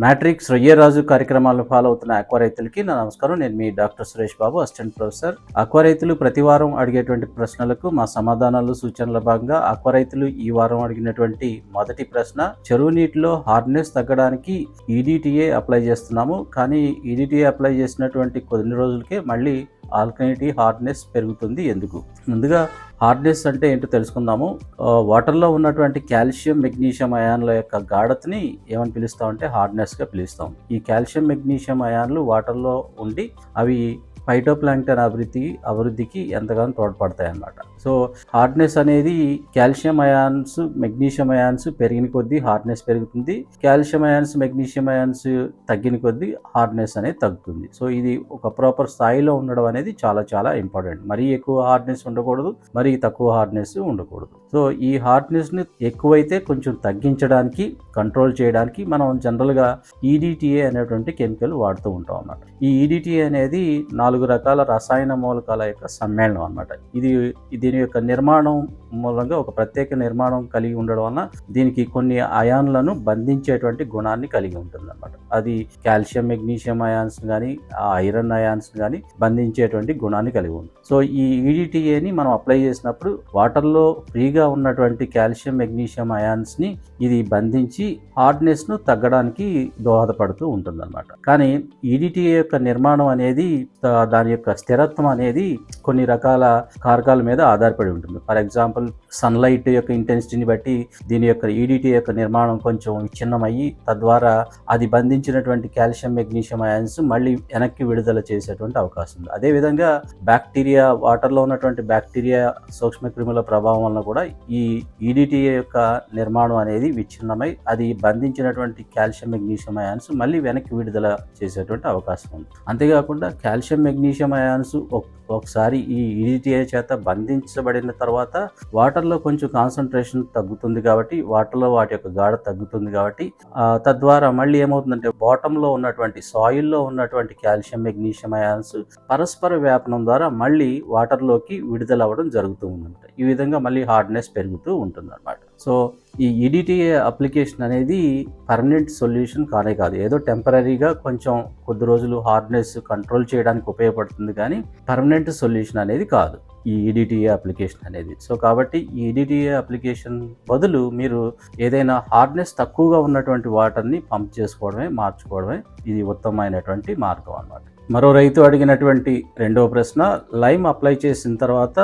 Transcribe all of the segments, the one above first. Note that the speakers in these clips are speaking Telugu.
మ్యాట్రిక్స్ రొయ్యరాజు కార్యక్రమాలను ఫాలో అవుతున్న ఆక్వా రైతులకి నా నమస్కారం. నేను మీ doctor Suresh Babu, assistant professor. Aqua రైతులు ప్రతి వారం అడిగేటువంటి ప్రశ్నలకు మా సమాధానాలు, సూచనల భాగంగా ఆక్వా రైతులు ఈ వారం అడిగినటువంటి మొదటి ప్రశ్న, చెరువు నీటిలో హార్డ్నెస్ తగ్గడానికి ఈడిటిఏ అప్లై చేస్తున్నాము, కానీ ఈడిటిఏ అప్లై చేసినటువంటి కొన్ని రోజులకే మళ్ళీ ఆల్కలినిటీ హార్డ్నెస్ పెరుగుతుంది ఎందుకు? ముందుగా హార్డ్నెస్ అంటే ఏంటో తెలుసుకుందాము. వాటర్లో ఉన్నటువంటి కాల్షియం, మెగ్నీషియం అయాన్ల యొక్క గాఢతని ఏమని పిలుస్తామంటే హార్డ్నెస్గా పిలుస్తాం. ఈ కాల్షియం, మెగ్నీషియం అయాన్లు వాటర్లో ఉండి అవి ఫైటోప్లాంక్టన్ అభివృద్ధికి ఎంతగానో తోడ్పడతాయి అన్నమాట. సో హార్డ్నెస్ అనేది కాల్షియం అయాన్స్, మెగ్నీషియం అయాన్స్ పెరిగిన కొద్దీ హార్డ్నెస్ పెరుగుతుంది. కాల్షియం అయాన్స్, మెగ్నీషియం అయాన్స్ తగ్గిన కొద్దీ హార్డ్నెస్ అనేది తగ్గుతుంది. సో ఇది ఒక ప్రాపర్ స్థాయిలో ఉండడం అనేది చాలా చాలా ఇంపార్టెంట్. మరీ ఎక్కువ హార్డ్నెస్ ఉండకూడదు, మరీ తక్కువ హార్డ్నెస్ ఉండకూడదు. సో ఈ హార్డ్నెస్ని ఎక్కువైతే కొంచెం తగ్గించడానికి, కంట్రోల్ చేయడానికి మనం జనరల్గా ఈడిటిఏ అనేటువంటి కెమికల్ వాడుతూ ఉంటాం అన్నమాట. ఈ ఈడిటిఏ అనేది 4 రకాల రసాయన మూలకాల యొక్క సమ్మేళనం అన్నమాట. దీని యొక్క నిర్మాణం మూలంగా ఒక ప్రత్యేక నిర్మాణం కలిగి ఉండడం వలన దీనికి కొన్ని అయాన్లను బంధించేటువంటి గుణాన్ని కలిగి ఉంటుంది అన్నమాట. అది కాల్షియం, మెగ్నీషియం అయాన్స్ కానీ, ఐరన్ అయాన్స్ కానీ బంధించేటువంటి గుణాన్ని కలిగి ఉంది. సో ఈ ఈడిటిఏని మనం అప్లై చేసినప్పుడు వాటర్లో ఫ్రీగా ఉన్నటువంటి కాల్షియం, మెగ్నీషియం అయాన్స్ని ఇది బంధించి హార్డ్నెస్ను తగ్గడానికి దోహదపడుతూ ఉంటుందన్నమాట. కానీ ఈడిటిఏ యొక్క నిర్మాణం అనేది, దాని యొక్క స్థిరత్వం అనేది కొన్ని రకాల కారకాల మీద ఆధారపడి ఉంటుంది. ఫర్ ఎగ్జాంపుల్, సన్లైట్ యొక్క ఇంటెన్సిటీని బట్టి దీని యొక్క ఈడిటిఏ యొక్క నిర్మాణం కొంచెం విచ్ఛిన్నమయ్యి తద్వారా అది బంధించినటువంటి కాల్షియం, మెగ్నీషియం అయాన్స్ మళ్ళీ వెనక్కి విడుదల చేసేటువంటి అవకాశం ఉంది. అదేవిధంగా బ్యాక్టీరియా, వాటర్లో ఉన్నటువంటి బ్యాక్టీరియా, సూక్ష్మక్రిముల ప్రభావం వలన కూడా ఈ ఈడిటిఏ యొక్క నిర్మాణం అనేది విచ్ఛిన్నమై అది బంధించినటువంటి కాల్షియం, మెగ్నీషియం అయాన్స్ మళ్ళీ వెనక్కి విడుదల చేసేటువంటి అవకాశం ఉంది. అంతేకాకుండా కాల్షియం, మెగ్నీషియం అయాన్స్ ఒకసారి ఈ ఈడిటిఏ చేత బంధించబడిన తర్వాత వాటర్లో కొంచెం కాన్సన్ట్రేషన్ తగ్గుతుంది కాబట్టి, వాటర్లో వాటి యొక్క గాఢ తగ్గుతుంది కాబట్టి తద్వారా మళ్ళీ ఏమవుతుందంటే బాటంలో ఉన్నటువంటి సాయిల్లో ఉన్నటువంటి కాల్షియం, మెగ్నీషియం అయాన్స్ పరస్పర వ్యాపనం ద్వారా మళ్ళీ వాటర్లోకి విడుదల అవ్వడం జరుగుతూ ఉందంట. ఈ విధంగా మళ్ళీ హార్డ్నెస్ పెరుగుతూ ఉంటుంది అన్నమాట. సో ఈ ఈడిటిఏ అప్లికేషన్ అనేది పర్మనెంట్ సొల్యూషన్ కానే కాదు. ఏదో టెంపరీగా కొంచెం కొద్ది రోజులు హార్డ్నెస్ కంట్రోల్ చేయడానికి ఉపయోగపడుతుంది, కానీ పర్మనెంట్ సొల్యూషన్ అనేది కాదు ఈ ఈడిటిఏ అప్లికేషన్ అనేది. సో కాబట్టి ఈ ఈడిటిఏ అప్లికేషన్ బదులు మీరు ఏదైనా హార్డ్నెస్ తక్కువగా ఉన్నటువంటి వాటర్ని పంప్ చేసుకోవడమే, మార్చుకోవడమే ఇది ఉత్తమమైనటువంటి మార్గం అన్నమాట. మరో రైతు అడిగినటువంటి రెండవ ప్రశ్న, లైమ్ అప్లై చేసిన తర్వాత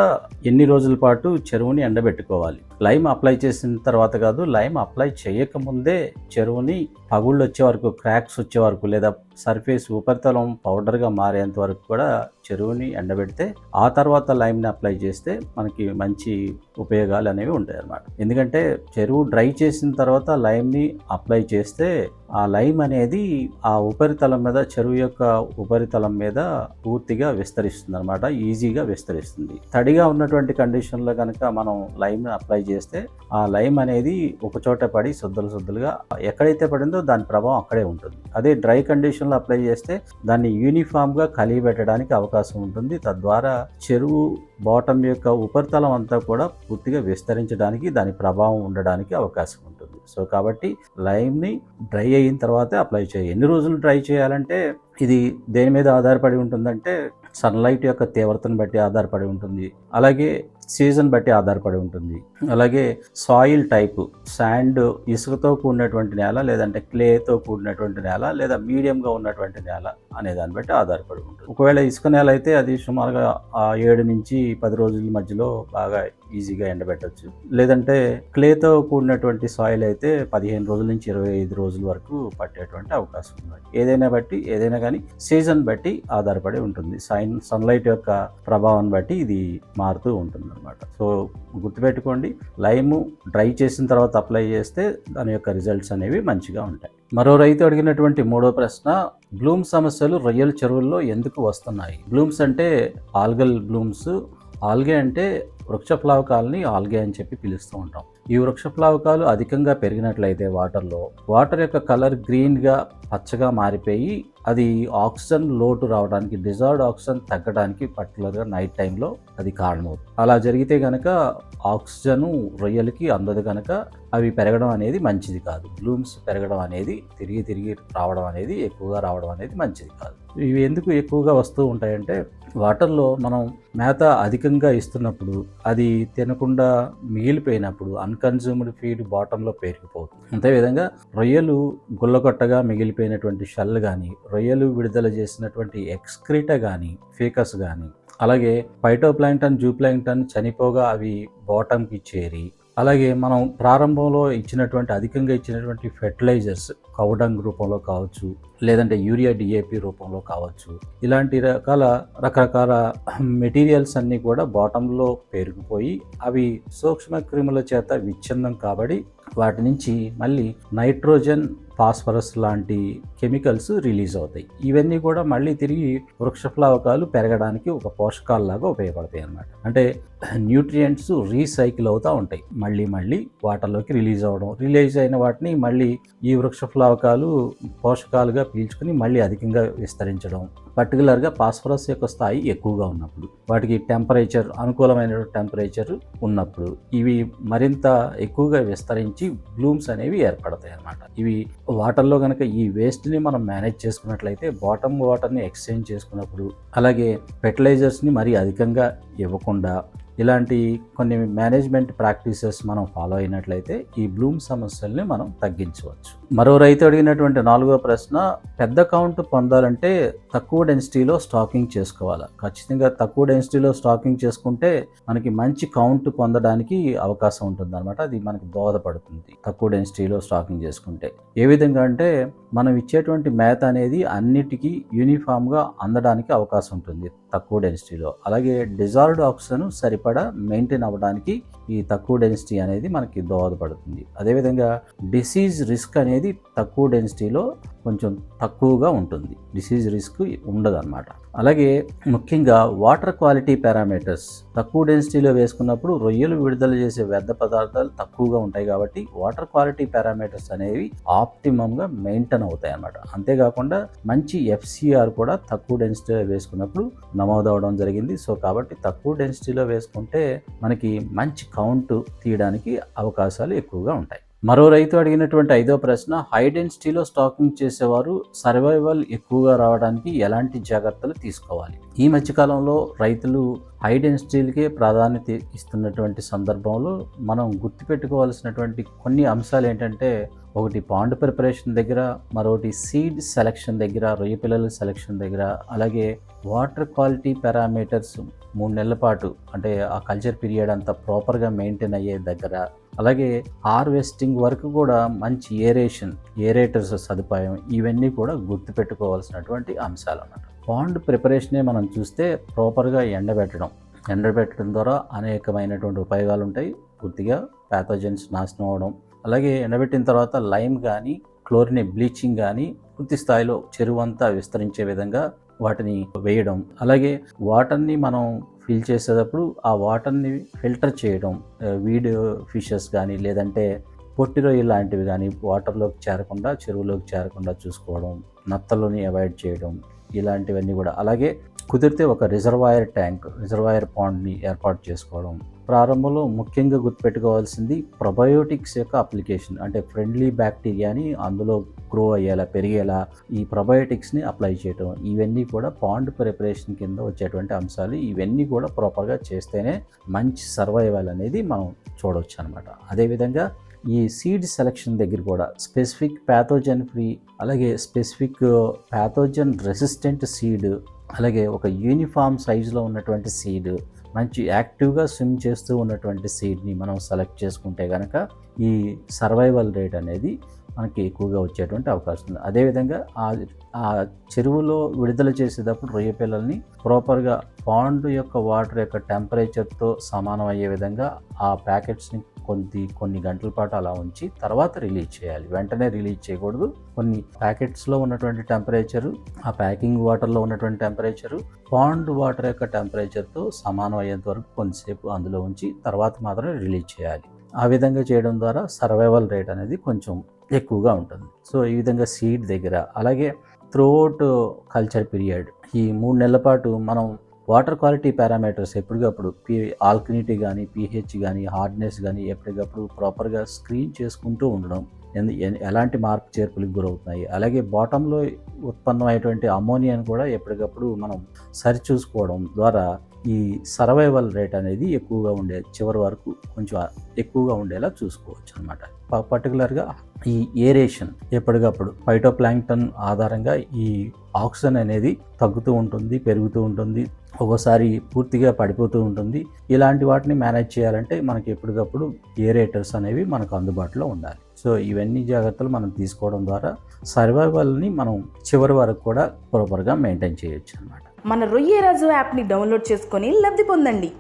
ఎన్ని రోజుల పాటు చెరువుని ఎండబెట్టుకోవాలి? లైమ్ అప్లై చేసిన తర్వాత కాదు, లైమ్ అప్లై చేయకముందే చెరువుని పగుళ్ళు వచ్చే వరకు, క్రాక్స్ వచ్చే వరకు, లేదా సర్ఫేస్ ఉపరితలం పౌడర్గా మారేంత వరకు కూడా చెరువుని ఎండబెడితే ఆ తర్వాత లైమ్ని అప్లై చేస్తే మనకి మంచి ఉపయోగాలు అనేవి ఉంటాయి అన్నమాట. ఎందుకంటే చెరువు డ్రై చేసిన తర్వాత లైమ్ని అప్లై చేస్తే ఆ లైమ్ అనేది ఆ ఉపరితలం మీద, చెరువు యొక్క ఉపరితలం మీద పూర్తిగా విస్తరిస్తుంది అనమాట, ఈజీగా విస్తరిస్తుంది. తడిగా ఉన్నటువంటి కండిషన్లో కనుక మనం లైమ్ని అప్లై చేస్తే ఆ లైమ్ అనేది ఒక చోట పడి శుద్ధలుగా ఎక్కడైతే పడిందో దాని ప్రభావం అక్కడే ఉంటుంది. అదే డ్రై కండిషన్లో అప్లై చేస్తే దాన్ని యూనిఫామ్గా కలిగి పెట్టడానికి అవకాశం ఉంటుంది. తద్వారా చెరువు బాటమ్ యొక్క ఉపరితలం అంతా కూడా పూర్తిగా విస్తరించడానికి, దాని ప్రభావం ఉండడానికి అవకాశం ఉంటుంది. సో కాబట్టి లైమ్ని డ్రై అయిన తర్వాతే అప్లై చేయాలి. ఎన్ని రోజులు డ్రై చేయాలంటే ఇది దేని మీద ఆధారపడి ఉంటుందంటే సన్లైట్ యొక్క తీవ్రతను బట్టి ఆధారపడి ఉంటుంది, అలాగే సీజన్ బట్టి ఆధారపడి ఉంటుంది, అలాగే సాయిల్ టైపు, శాండ్, ఇసుకతో కూడినటువంటి నేల, లేదంటే క్లేతో కూడినటువంటి నేల, లేదా మీడియంగా ఉన్నటువంటి నేల అనే దాన్ని బట్టి ఆధారపడి ఉంటుంది. ఒకవేళ ఇసుక నేల అయితే అది సుమారుగా 7 నుంచి 10 రోజుల మధ్యలో బాగా ఈజీగా ఎండబెట్టచ్చు. లేదంటే క్లేతో కూడినటువంటి సాయిల్ అయితే 15 రోజుల నుంచి 25 రోజుల వరకు పట్టేటువంటి అవకాశం ఉంది. ఏదైనా కానీ సీజన్ బట్టి ఆధారపడి ఉంటుంది. సన్లైట్ యొక్క ప్రభావాన్ని బట్టి ఇది మారుతూ ఉంటుంది అన్నమాట. సో గుర్తుపెట్టుకోండి, లైమ్ డ్రై చేసిన తర్వాత అప్లై చేస్తే దాని యొక్క రిజల్ట్స్ అనేవి మంచిగా ఉంటాయి. మరో రైతు అడిగినటువంటి మూడో ప్రశ్న, బ్లూమ్ సమస్యలు రొయ్యల చెరువుల్లో ఎందుకు వస్తున్నాయి? బ్లూమ్స్ అంటే ఆల్గల్ బ్లూమ్స్. ఆల్గే అంటే వృక్ష ప్లావకాలని ఆల్గే అని చెప్పి పిలుస్తూ ఉంటాం. ఈ వృక్ష ప్లావకాలు అధికంగా పెరిగినట్లయితే వాటర్ యొక్క కలర్ గ్రీన్గా, పచ్చగా మారిపోయి అది ఆక్సిజన్ లోటు రావడానికి, డిజాల్వ్డ్ ఆక్సిజన్ తగ్గడానికి, పర్టికులర్గా నైట్ టైంలో అది కారణమవుతుంది. అలా జరిగితే కనుక ఆక్సిజన్ రొయ్యలకి అందదు కనుక అవి పెరగడం అనేది మంచిది కాదు. బ్లూమ్స్ పెరగడం అనేది తిరిగి రావడం అనేది ఎక్కువగా రావడం అనేది మంచిది కాదు. ఇవి ఎందుకు ఎక్కువగా వస్తూ ఉంటాయంటే వాటర్లో మనం మేత అధికంగా ఇస్తున్నప్పుడు అది తినకుండా మిగిలిపోయినప్పుడు అన్కన్జ్యూమ్డ్ ఫీడ్ బాటంలో పేరుకుపోతుంది. అంతేవిధంగా రొయ్యలు గుల్లగొట్టగా మిగిలిపోయినటువంటి షెల్ కానీ, రొయ్యలు విడుదల చేసినటువంటి ఎక్స్క్రీటా కానీ, ఫీకస్ కానీ, అలాగే ఫైటోప్లాంక్టన్, జూప్లాంక్టన్ చనిపోగా అవి బాటంకి చేరి, అలాగే మనం ప్రారంభంలో అధికంగా ఇచ్చినటువంటి ఫెర్టిలైజర్స్ కౌడంగ్ రూపంలో కావచ్చు, లేదంటే యూరియా డిఏపి రూపంలో కావచ్చు, ఇలాంటి రకరకాల మెటీరియల్స్ అన్నీ కూడా బాటంలో పేరుకుపోయి అవి సూక్ష్మ క్రిముల చేత విచ్ఛిన్నం కాబట్టి వాటి నుంచి మళ్ళీ నైట్రోజన్, ఫాస్ఫరస్ లాంటి కెమికల్స్ రిలీజ్ అవుతాయి. ఇవన్నీ కూడా మళ్ళీ తిరిగి వృక్ష ప్లావకాలు పెరగడానికి ఒక పోషకాలలాగా ఉపయోగపడతాయి అన్నమాట. అంటే న్యూట్రియంట్స్ రీసైకిల్ అవుతూ ఉంటాయి, మళ్ళీ వాటర్లోకి రిలీజ్ అయిన వాటిని మళ్ళీ ఈ వృక్ష ప్లావకాలు పోషకాలుగా పీల్చుకుని మళ్ళీ అధికంగా విస్తరించడం. పర్టికులర్గా ఫాస్ఫరస్ యొక్క స్థాయి ఎక్కువగా ఉన్నప్పుడు, వాటికి అనుకూలమైన టెంపరేచర్ ఉన్నప్పుడు ఇవి మరింత ఎక్కువగా విస్తరించి బ్లూమ్స్ అనేవి ఏర్పడతాయి అన్నమాట. ఇవి వాటర్లో కనుక ఈ వేస్ట్ని మనం మేనేజ్ చేసుకున్నట్లయితే, బాటమ్ వాటర్ని ఎక్స్చేంజ్ చేసుకున్నప్పుడు, అలాగే ఫెర్టిలైజర్స్ని మరీ అధికంగా ఇవ్వకుండా ఇలాంటి కొన్ని మేనేజ్మెంట్ ప్రాక్టీసెస్ మనం ఫాలో అయినట్లయితే ఈ బ్లూమ్ సమస్యల్ని మనం తగ్గించవచ్చు. మరో రైతు అడిగినటువంటి 4వ ప్రశ్న, పెద్ద కౌంట్ పొందాలంటే తక్కువ డెన్సిటీలో స్టాకింగ్ చేసుకోవాలా? ఖచ్చితంగా తక్కువ డెన్సిటీలో స్టాకింగ్ చేసుకుంటే మనకి మంచి కౌంట్ పొందడానికి అవకాశం ఉంటుంది అనమాట. అది మనకి దోహదపడుతుంది తక్కువ డెన్సిటీలో స్టాకింగ్ చేసుకుంటే. ఏ విధంగా అంటే మనం ఇచ్చేటువంటి మేత అనేది అన్నిటికీ యూనిఫామ్గా అందడానికి అవకాశం ఉంటుంది తక్కువ డెన్సిటీలో. అలాగే డిజాల్వ్డ్ ఆక్సిజన్ సరిపడా మెయింటైన్ అవ్వడానికి ఈ తక్కువ డెన్సిటీ అనేది మనకి దోహదపడుతుంది. అదేవిధంగా డిసీజ్ రిస్క్ అనేది తక్కువ డెన్సిటీలో కొంచెం తక్కువగా ఉంటుంది, డిసీజ్ రిస్క్ ఉండదు అనమాట. అలాగే ముఖ్యంగా వాటర్ క్వాలిటీ పారామీటర్స్ తక్కువ డెన్సిటీలో వేసుకున్నప్పుడు రొయ్యలు విడుదల చేసే వ్యర్థ పదార్థాలు తక్కువగా ఉంటాయి కాబట్టి వాటర్ క్వాలిటీ పారామీటర్స్ అనేవి ఆప్టిమంగా మెయింటైన్ అవుతాయి అన్నమాట. అంతేకాకుండా మంచి FCR కూడా తక్కువ డెన్సిటీలో వేసుకున్నప్పుడు నమోదవడం జరిగింది. సో కాబట్టి తక్కువ డెన్సిటీలో వేసుకుంటే మనకి మంచి కౌంట్ తీయడానికి అవకాశాలు ఎక్కువగా ఉంటాయి. మరో రైతు అడిగినటువంటి 5వ ప్రశ్న, హై డెన్సిటీలో స్టాకింగ్ చేసేవారు సర్వైవల్ ఎక్కువగా రావడానికి ఎలాంటి జాగ్రత్తలు తీసుకోవాలి? ఈ మధ్యకాలంలో రైతులు హై డెన్సిటీలకే ప్రాధాన్యత ఇస్తున్నటువంటి సందర్భంలో మనం గుర్తుపెట్టుకోవాల్సినటువంటి కొన్ని అంశాలు ఏంటంటే, ఒకటి పాండ్ ప్రిపరేషన్ దగ్గర, మరొకటి సీడ్ సెలెక్షన్ దగ్గర, రొయ్య పిల్లల సెలెక్షన్ దగ్గర, అలాగే వాటర్ క్వాలిటీ పారామీటర్స్ 3 నెలల పాటు అంటే ఆ కల్చర్ పీరియడ్ అంతా ప్రాపర్గా మెయింటైన్ అయ్యే దగ్గర, అలాగే హార్వెస్టింగ్ వరకు కూడా మంచి ఏరేటర్స్ సదుపాయం, ఇవన్నీ కూడా గుర్తుపెట్టుకోవాల్సినటువంటి అంశాలు అన్నమాట. పాండ్ ప్రిపరేషనే మనం చూస్తే ప్రాపర్గా ఎండబెట్టడం ద్వారా అనేకమైనటువంటి ఉపయోగాలు ఉంటాయి. పూర్తిగా ప్యాథోజన్స్ నాశనం అవడం, అలాగే ఎండబెట్టిన తర్వాత లైమ్ కానీ క్లోరిన్ బ్లీచింగ్ కానీ పూర్తి స్థాయిలో చెరువు అంతా విస్తరించే విధంగా వాటిని వేయడం, అలాగే వాటర్ని మనం ఫిల్ చేసేటప్పుడు ఆ వాటర్ని ఫిల్టర్ చేయడం, వీడ్ ఫిషెస్ కానీ లేదంటే పొట్టి రొయ్యలు లాంటివి కానీ వాటర్లోకి చేరకుండా, చెరువులోకి చేరకుండా చూసుకోవడం, నత్తలని అవాయిడ్ చేయడం, ఇలాంటివన్నీ కూడా. అలాగే కుదిరితే ఒక రిజర్వాయర్ పాండ్ని ఏర్పాటు చేసుకోవడం. ప్రారంభంలో ముఖ్యంగా గుర్తుపెట్టుకోవాల్సింది ప్రొబయోటిక్స్ యొక్క అప్లికేషన్, అంటే ఫ్రెండ్లీ బ్యాక్టీరియాని అందులో గ్రో అయ్యేలా, పెరిగేలా ఈ ప్రొబయోటిక్స్ని అప్లై చేయడం, ఇవన్నీ కూడా పాండ్ ప్రిపరేషన్ కింద వచ్చేటువంటి అంశాలు. ఇవన్నీ కూడా ప్రాపర్గా చేస్తేనే మంచి సర్వైవల్ అనేది మనం చూడవచ్చు అనమాట. అదేవిధంగా ఈ సీడ్ సెలెక్షన్ దగ్గర కూడా స్పెసిఫిక్ ప్యాథోజన్ ఫ్రీ, అలాగే స్పెసిఫిక్ ప్యాథోజన్ రెసిస్టెంట్ సీడ్, అలాగే ఒక యూనిఫామ్ సైజులో ఉన్నటువంటి సీడ్, మంచి యాక్టివ్గా స్విమ్ చేస్తూ ఉన్నటువంటి సీడ్ని మనం సెలెక్ట్ చేసుకుంటే కనుక ఈ సర్వైవల్ రేట్ అనేది మనకి ఎక్కువగా వచ్చేటువంటి అవకాశం ఉంది. అదేవిధంగా ఆ చెరువులో విడుదల చేసేటప్పుడు రొయ్య పిల్లల్ని ప్రాపర్గా పాండ్ యొక్క వాటర్ యొక్క టెంపరేచర్తో సమానం అయ్యే విధంగా ఆ ప్యాకెట్స్ని కొన్ని గంటల పాటు అలా ఉంచి తర్వాత రిలీజ్ చేయాలి. వెంటనే రిలీజ్ చేయకూడదు. కొన్ని ప్యాకెట్స్లో ఉన్నటువంటి టెంపరేచరు, ఆ ప్యాకింగ్ వాటర్లో ఉన్నటువంటి టెంపరేచరు పాండ్ వాటర్ యొక్క టెంపరేచర్తో సమానం అయ్యేంత వరకు కొంతసేపు అందులో ఉంచి తర్వాత మాత్రమే రిలీజ్ చేయాలి. ఆ విధంగా చేయడం ద్వారా సర్వైవల్ రేట్ అనేది కొంచెం ఎక్కువగా ఉంటుంది. సో ఈ విధంగా సీడ్ దగ్గర, అలాగే త్రూఅవుట్ కల్చర్ పీరియడ్ ఈ 3 నెలల పాటు మనం వాటర్ క్వాలిటీ పారామీటర్స్ ఎప్పటికప్పుడు ఆల్కనిటీ కానీ, pH కానీ, హార్డ్నెస్ కానీ ఎప్పటికప్పుడు ప్రాపర్గా స్క్రీన్ చేసుకుంటూ ఉండడం, ఎలాంటి మార్పు చేర్పులకు గురవుతున్నాయి, అలాగే బాటంలో ఉత్పన్నమైనటువంటి అమోనియాను కూడా ఎప్పటికప్పుడు మనం సరిచూసుకోవడం ద్వారా ఈ సర్వైవల్ రేట్ అనేది ఎక్కువగా చివరి వరకు కొంచెం ఎక్కువగా ఉండేలా చూసుకోవచ్చు అనమాట. పర్టికులర్గా ఈ ఏరేషన్ ఎప్పటికప్పుడు ఫైటోప్లాంక్టన్ ఆధారంగా ఈ ఆక్సిజన్ అనేది తగ్గుతూ ఉంటుంది, పెరుగుతూ ఉంటుంది, ఒక్కోసారి పూర్తిగా పడిపోతూ ఉంటుంది. ఇలాంటి వాటిని మేనేజ్ చేయాలంటే మనకి ఎప్పటికప్పుడు ఏరేటర్స్ అనేవి మనకు అందుబాటులో ఉండాలి. సో ఇవన్నీ జాగ్రత్తలు మనం తీసుకోవడం ద్వారా సర్వైవల్ని మనం చివరి వరకు కూడా ప్రాపర్గా మెయింటైన్ చేయొచ్చు అనమాట. మన రొయ్యరాజు యాప్ని డౌన్లోడ్ చేసుకొని లబ్ధి పొందండి.